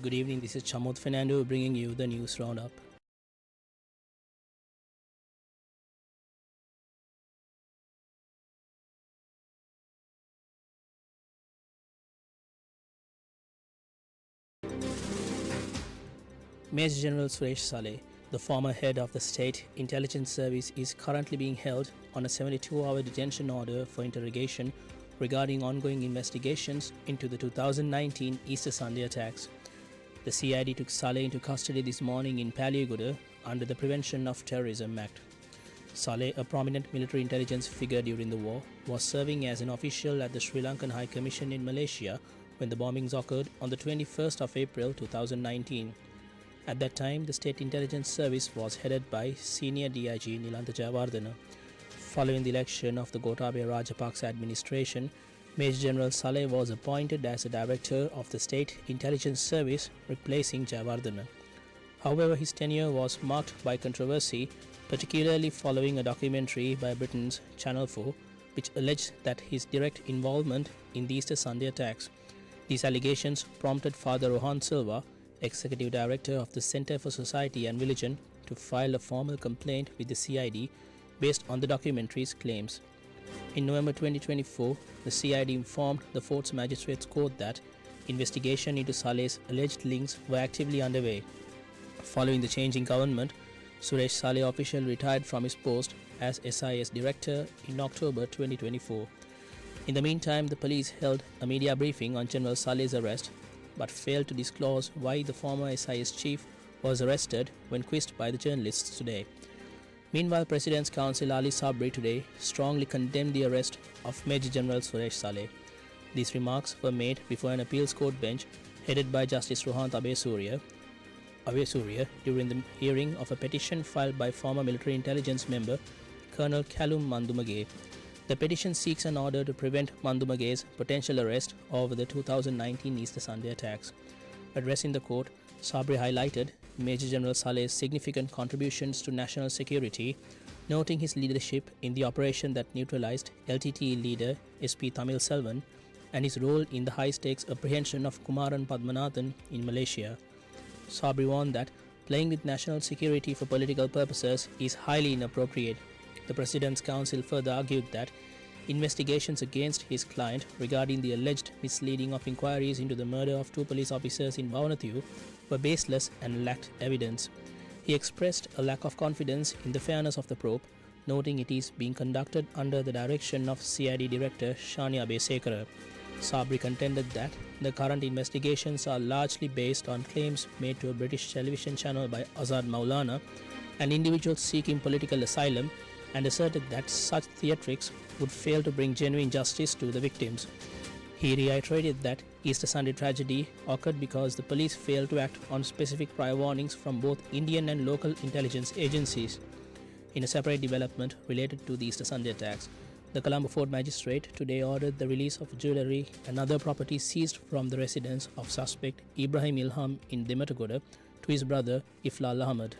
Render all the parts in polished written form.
Good evening, this is Chamod Fernando bringing you the news roundup. Major General Suresh Saleh, the former head of the State Intelligence Service, is currently being held on a 72-hour detention order for interrogation regarding ongoing investigations into the 2019 Easter Sunday attacks. The CID took Saleh into custody this morning in Palyaguda under the Prevention of Terrorism Act. Saleh, a prominent military intelligence figure during the war, was serving as an official at the Sri Lankan High Commission in Malaysia when the bombings occurred on the 21st of April 2019. At that time, the State Intelligence Service was headed by Senior DIG Nilantha Jayawardena. Following the election of the Gotabaya Rajapaksa administration, Major General Saleh was appointed as the Director of the State Intelligence Service, replacing Jayawardena. However, his tenure was marked by controversy, particularly following a documentary by Britain's Channel 4, which alleged that his direct involvement in the Easter Sunday attacks. These allegations prompted Father Rohan Silva, Executive Director of the Centre for Society and Religion, to file a formal complaint with the CID based on the documentary's claims. In November 2024, the CID informed the Fourth Magistrates Court that investigation into Saleh's alleged links were actively underway. Following the change in government, Suresh Saleh officially retired from his post as SIS Director in October 2024. In the meantime, the police held a media briefing on General Saleh's arrest, but failed to disclose why the former SIS chief was arrested when quizzed by the journalists today. Meanwhile, President's Counsel Ali Sabri today strongly condemned the arrest of Major General Suresh Saleh. These remarks were made before an appeals court bench headed by Justice Rohan Abeysurya during the hearing of a petition filed by former military intelligence member Colonel Kalum Mandumage. The petition seeks an order to prevent Mandumage's potential arrest over the 2019 Easter Sunday attacks. Addressing the court, Sabri highlighted Major General Saleh's significant contributions to national security, noting his leadership in the operation that neutralized LTTE leader SP Tamil Selvan and his role in the high-stakes apprehension of Kumaran Padmanathan in Malaysia. Sabri warned that playing with national security for political purposes is highly inappropriate. The President's Counsel further argued that investigations against his client regarding the alleged misleading of inquiries into the murder of two police officers in Vavanathu were baseless and lacked evidence. He expressed a lack of confidence in the fairness of the probe, noting it is being conducted under the direction of CID Director Shani Abesekara. Sabri contended that the current investigations are largely based on claims made to a British television channel by Azad Maulana, an individual seeking political asylum, and asserted that such theatrics would fail to bring genuine justice to the victims. He reiterated that Easter Sunday tragedy occurred because the police failed to act on specific prior warnings from both Indian and local intelligence agencies. In a separate development related to the Easter Sunday attacks, the Colombo Fort Magistrate today ordered the release of jewellery and other property seized from the residence of suspect Ibrahim Ilham in Dematagoda to his brother Iflal Ahmed.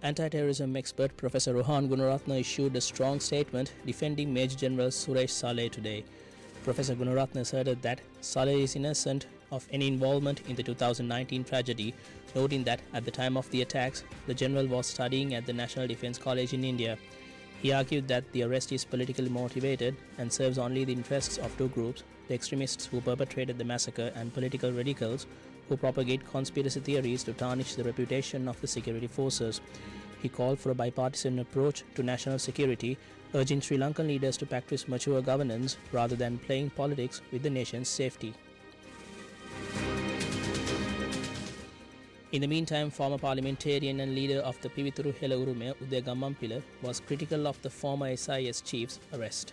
Anti-terrorism expert Professor Rohan Gunaratna issued a strong statement defending Major General Suresh Saleh today. Professor Gunaratna asserted that Saleh is innocent of any involvement in the 2019 tragedy, noting that at the time of the attacks, the general was studying at the National Defence College in India. He argued that the arrest is politically motivated and serves only the interests of two groups, the extremists who perpetrated the massacre and political radicals who propagate conspiracy theories to tarnish the reputation of the security forces. He called for a bipartisan approach to national security, urging Sri Lankan leaders to practice mature governance rather than playing politics with the nation's safety. In the meantime, former parliamentarian and leader of the Pivithuru Hela Urume, Udaya Gammampila, was critical of the former SIS chief's arrest.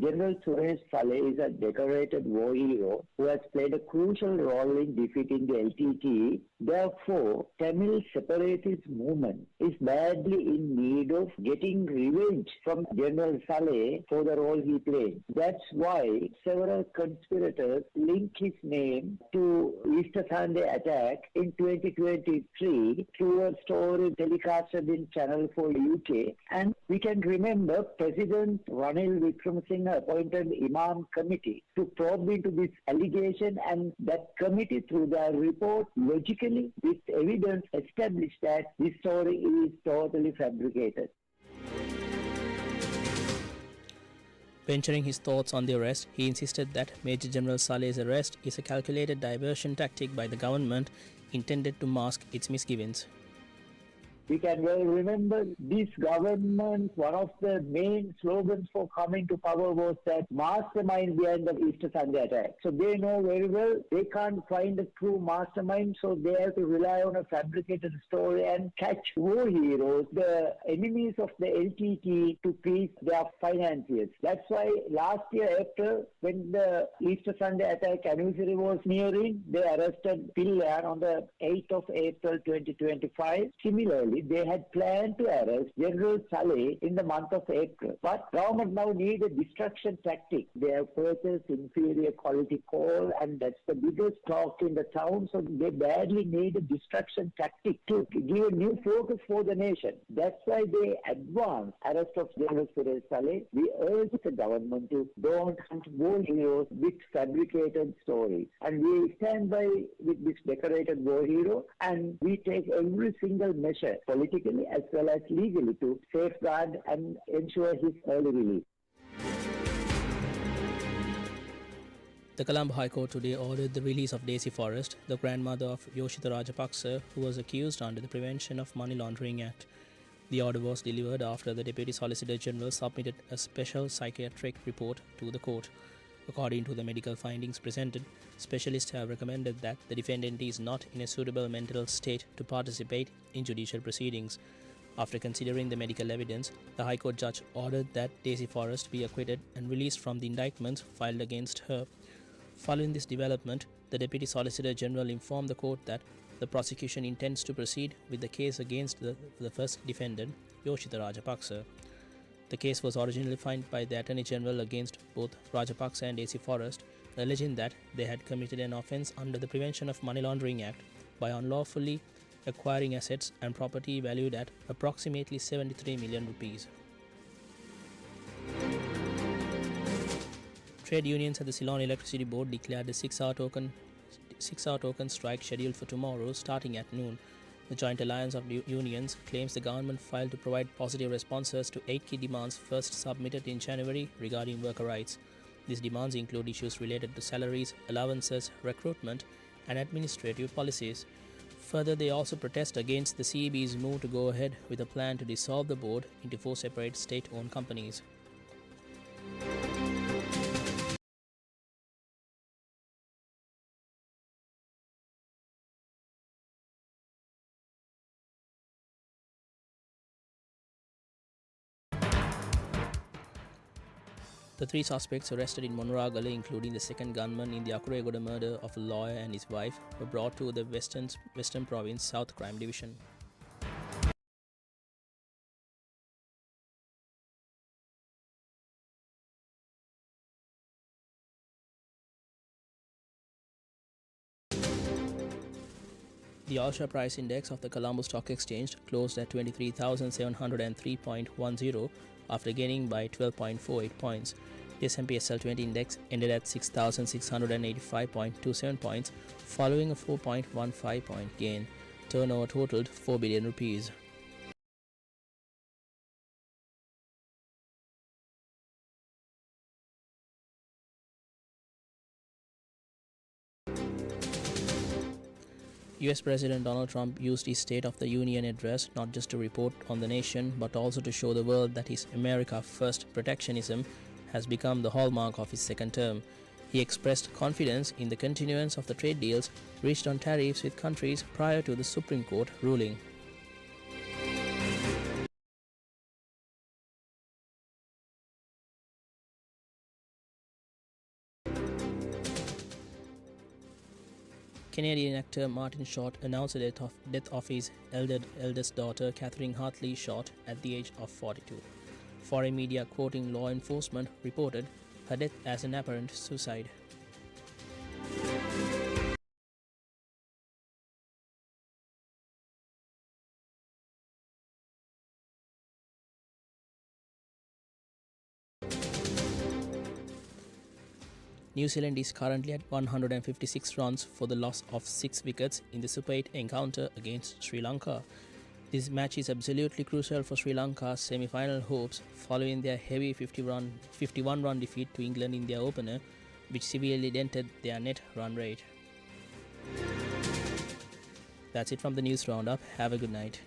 General Suresh Saleh is a decorated war hero who has played a crucial role in defeating the LTT. Therefore, Tamil separatist movement is badly in need of getting revenge from General Saleh for the role he played. That's why several conspirators link his name to Easter Sunday attack in 2023 through a story telecasted in Channel 4 UK. And we can remember President Ranil Wickremesinghe appointed Imam Committee to probe into this allegation, and that committee, through their report, logically with evidence established that this story is totally fabricated. Venturing his thoughts on the arrest, he insisted that Major General Saleh's arrest is a calculated diversion tactic by the government intended to mask its misgivings. We can well remember this government, one of the main slogans for coming to power was that mastermind behind the Easter Sunday attack. So they know very well they can't find a true mastermind, so they have to rely on a fabricated story and catch war heroes, the enemies of the LTT, to please their financiers. That's why last year, April, when the Easter Sunday attack anniversary was nearing, they arrested Pillan on the 8th of April 2025. Similarly, they had planned to arrest General Saleh in the month of April. But government now need a distraction tactic. They have purchased inferior quality coal, and that's the biggest talk in the town. So they badly need a distraction tactic to give a new focus for the nation. That's why they advance arrest of General Suresh Saleh. We urge the government to don't hunt war heroes with fabricated stories. And we stand by with this decorated war hero, and we take every single measure, politically as well as legally, to safeguard and ensure his early release. The Colombo High Court today ordered the release of Daisy Forrest, the grandmother of Yoshitha Rajapaksa, who was accused under the Prevention of Money Laundering Act. The order was delivered after the Deputy Solicitor General submitted a special psychiatric report to the court. According to the medical findings presented, specialists have recommended that the defendant is not in a suitable mental state to participate in judicial proceedings. After considering the medical evidence, the High Court judge ordered that Daisy Forrest be acquitted and released from the indictments filed against her. Following this development, the Deputy Solicitor General informed the court that the prosecution intends to proceed with the case against the first defendant, Yoshitha Rajapaksa. The case was originally filed by the Attorney General against both Rajapaksa and Daisy Forrest, alleging that they had committed an offence under the Prevention of Money Laundering Act by unlawfully acquiring assets and property valued at approximately 73 million rupees. Trade unions at the Ceylon Electricity Board declared a 6-hour token strike scheduled for tomorrow starting at noon. The Joint Alliance of Unions claims the government failed to provide positive responses to 8 key demands first submitted in January regarding worker rights. These demands include issues related to salaries, allowances, recruitment, and administrative policies. Further, they also protest against the CEB's move to go ahead with a plan to dissolve the board into 4 separate state-owned companies. The 3 suspects arrested in Monoragala, including the second gunman in the Akuregoda murder of a lawyer and his wife, were brought to the Western Province South Crime Division. The All-Share Price Index of the Colombo Stock Exchange closed at 23,703.10 after gaining by 12.48 points. The S&P SL20 index ended at 6,685.27 points, following a 4.15 point gain. Turnover totaled 4 billion rupees. US President Donald Trump used his State of the Union address not just to report on the nation, but also to show the world that his America First protectionism has become the hallmark of his second term. He expressed confidence in the continuance of the trade deals reached on tariffs with countries prior to the Supreme Court ruling. Canadian actor Martin Short announced the death of his eldest daughter, Catherine Hartley Short, at the age of 42. Foreign media quoting law enforcement reported her death as an apparent suicide. New Zealand is currently at 156 runs for the loss of 6 wickets in the Super 8 encounter against Sri Lanka. This match is absolutely crucial for Sri Lanka's semi-final hopes following their heavy 51-run defeat to England in their opener, which severely dented their net run rate. That's it from the news roundup. Have a good night.